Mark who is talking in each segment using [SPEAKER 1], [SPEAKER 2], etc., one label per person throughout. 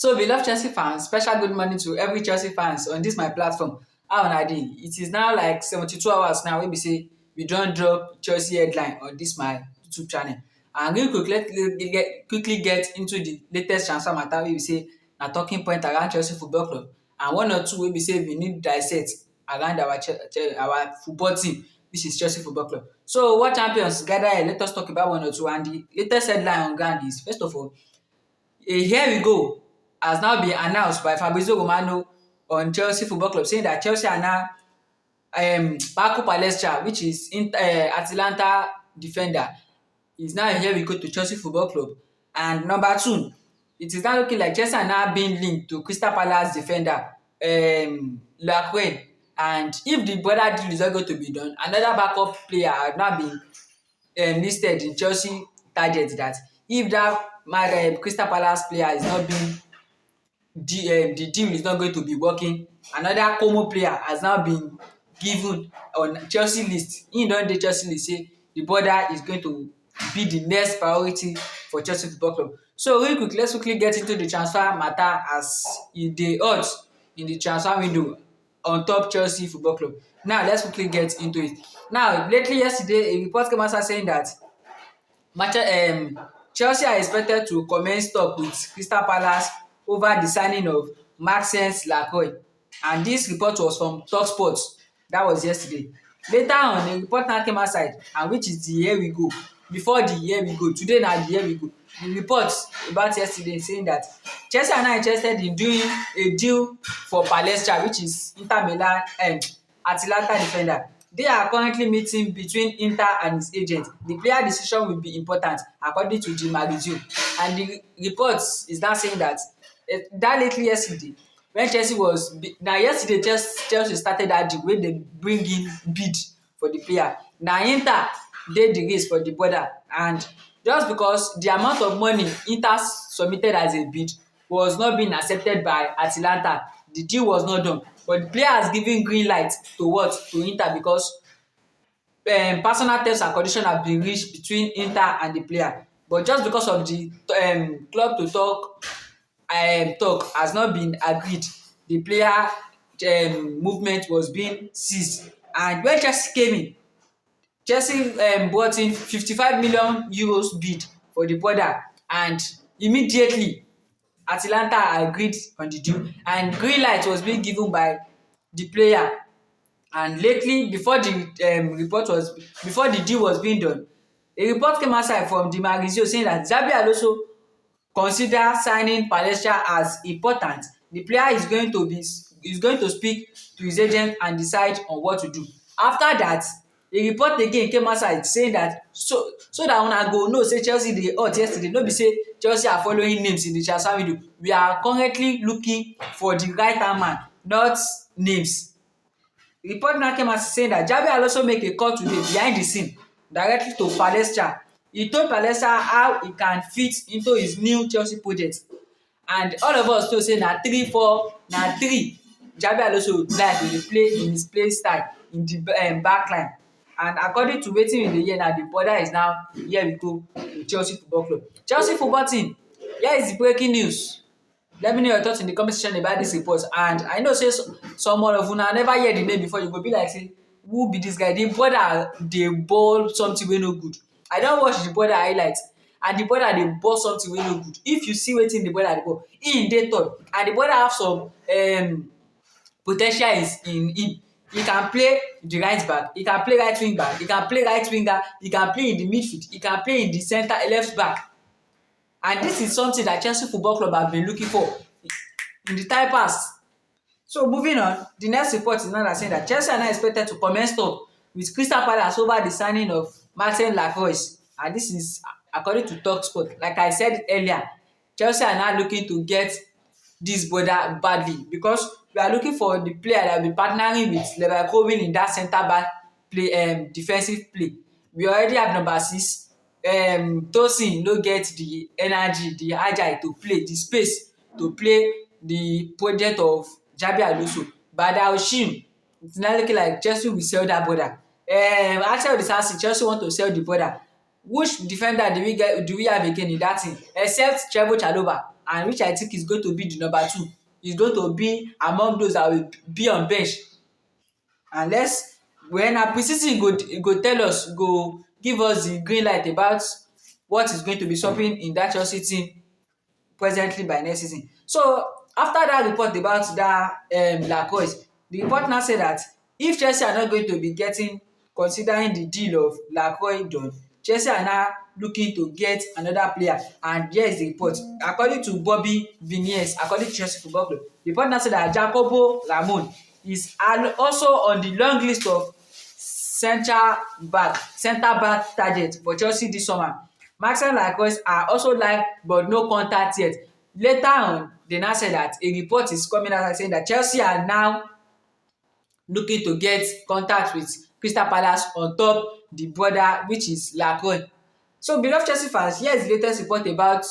[SPEAKER 1] So, beloved Chelsea fans, special good morning to every Chelsea fans on this my platform. How una dey? It is now like 72 hours now wey be say we don drop Chelsea headline on this my YouTube channel. And real quick, quickly get into the latest transfer matter wey be say na talking point around Chelsea Football Club, and one or two wey be say we need dissect around our football team, which is Chelsea Football Club. So, what champions gather here, let us talk about one or two. And the latest headline on ground is, first of all, a here we go has now been announced by Fabrizio Romano on Chelsea Football Club, saying that Chelsea are now Paco Palestra, which is Atalanta defender, is now a here we go to Chelsea Football Club. And number two, it is now looking like Chelsea are now being linked to Crystal Palace defender Lacroix. And if the border deal is not going to be done, another backup player has now been listed in Chelsea target, that if that Crystal Palace player is not being the deal is not going to be working, another Como player has now been given on Chelsea list. He don dey Chelsea list say the border is going to be the next priority for Chelsea Football Club. So real quick, let's quickly get into the transfer matter as e dey hot in the transfer window on top Chelsea Football Club. Now let's quickly get into it. Now, lately yesterday, a report came out saying that Chelsea are expected to commence talk with Crystal Palace over the signing of Maxence Lacroix, and this report was from TalkSport. That was yesterday. Later on, a report now came outside, and which is the here we go. Before the here we go, today now the here we go. The report about yesterday saying that Chelsea are now interested in doing a deal for Palestra, which is Inter Milan and Atalanta defender. They are currently meeting between Inter and his agent. The player decision will be important, according to Di Marzio. And the report is now saying that that lately yesterday, when Chelsea was now yesterday, Chelsea started that deal wey dey bring in bid for the player. Na Inter dey the race for the border, and just because the amount of money Inter submitted as a bid was not being accepted by Atalanta, the deal was not done. But the player has given green light to what? To Inter, because personal terms and conditions have been reached between Inter and the player. But just because of the club to talk has not been agreed, the player movement was being seized. And when Chelsea came in, Chelsea brought in 55 million euros bid for the border, and immediately Atalanta agreed on the deal, and green light was being given by the player. And lately, before the deal was being done, a report came outside from Di Marzio saying that Xabi Alonso consider signing Palestra as important. The player is going to speak to his agent and decide on what to do. After that, a report again came outside saying that so that una go know say Chelsea dey hot yesterday, no be say Chelsea are following names in the transfer window. We are currently looking for the right hand man, not names. The report now came out saying that Xabi Alonso make a call today behind the scene directly to Palestra. He told Palestra how he can fit into his new Chelsea project, and all of us know say na 3-4-3 Xabi Alonso would like to dey play in his play style in the back line. And according to wetin we dey hear now, the border is now here we go to Chelsea Football Club. Chelsea football team, here is the breaking news. Let me know your thoughts in the comment section about this report. And I know say someone of una never hear the name before, you go be like say, who be this guy? The border dey ball something wey no good. I don watch the border highlights, and the border dey ball something wey no good. If you see wetin the border dey ball, him dey tall, and the border have some po ten tial in him. He can play the right back, he can play right wing back, he can play right winger, he can play in the midfield, he can play in the center left back. And this is something that Chelsea Football Club have been looking for in the time past. So moving on, the next report is now saying that Chelsea are now expected to commence talk with Crystal Palace over the signing of Maxence Lacroix. And this is according to TalkSport. Like I said earlier, Chelsea are now looking to get this border badly, because we are looking for the player that will be partnering with Leverkusen in that centre back play, defensive play. We already have number 6. Tosin no get the energy, the agile to play, the space to play the project of Xabi Alonso. Badashim, it's now looking like Chelsea will sell that border. Axel Disasi, Chelsea want to sell the border. Which defender do we have again in that team except Trevoh Chalobah? and which I think is going to be the number 2. He's going to be among those that will be on bench. And let's when na pre-season go tell us, go give us the green light about what is going to be supping in that Chelsea team presently by next season. So after that report about that Lacroix, the report now say that if Chelsea are not going to be getting, considering the deal of Lacroix done, Chelsea are now looking to get another player. And here is the report. According to Bobby Viniers, according to Chelsea Football Club, the report now say that Jacobo Ramon is also on the long list of centre back target for Chelsea this summer. Maxence Lacroix are also live but no contact yet. Later on, they now said that a report is coming out saying that Chelsea are now looking to get contact with Crystal Palace on top the brother, which is Lacroix. So beloved Chelsea fans, here is the latest report about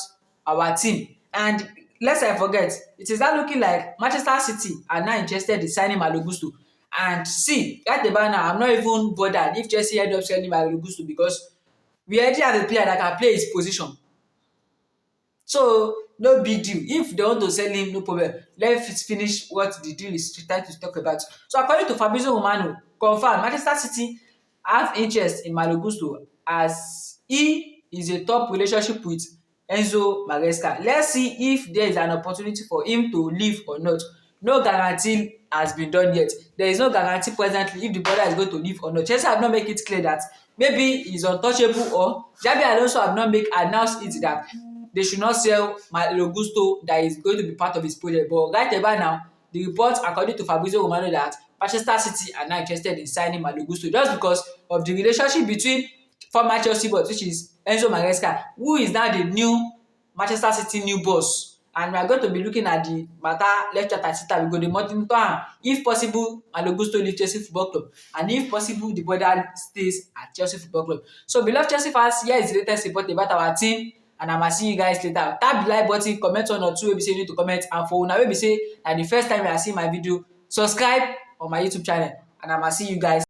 [SPEAKER 1] our team. And lest I forget, it is now looking like Manchester City are now interested in signing Malo Gusto. And see, right about now, I'm not even bothered if Chelsea end up selling Malo Gusto, because we already have a player that can play his position. So no big deal. If they want to sell him, no problem. Let's finish what the deal is trying to talk about. So according to Fabrizio Romano, confirmed Manchester City have interest in Malo Gusto as he is a top relationship with Enzo Maresca. Let's see if there is an opportunity for him to leave or not. No guarantee has been done yet. There is no guarantee presently if the brother is going to leave or not. Chelsea have not made it clear that maybe he's untouchable, or Xabi Alonso have not announced it that they should not sell Malo Gusto, that is going to be part of his project. But right about now, the report according to Fabrizio Romano that Manchester City are now interested in signing Malo Gusto just because of the relationship between former Chelsea boss, which is Enzo Maresca, who is now the new Manchester City new boss. And we are going to be looking at the matter left, right, and center. We go dey monitor am. If possible, Malo Gusto leave Chelsea Football Club, and if possible, the brother stays at Chelsea Football Club. So beloved Chelsea fans, here is the latest report about our team, and I might see you guys later. Tap the like button, comment one or two wey be say you need to comment, and for una wey be say na the first time you are seeing my video, subscribe on my YouTube channel, and I might see you guys.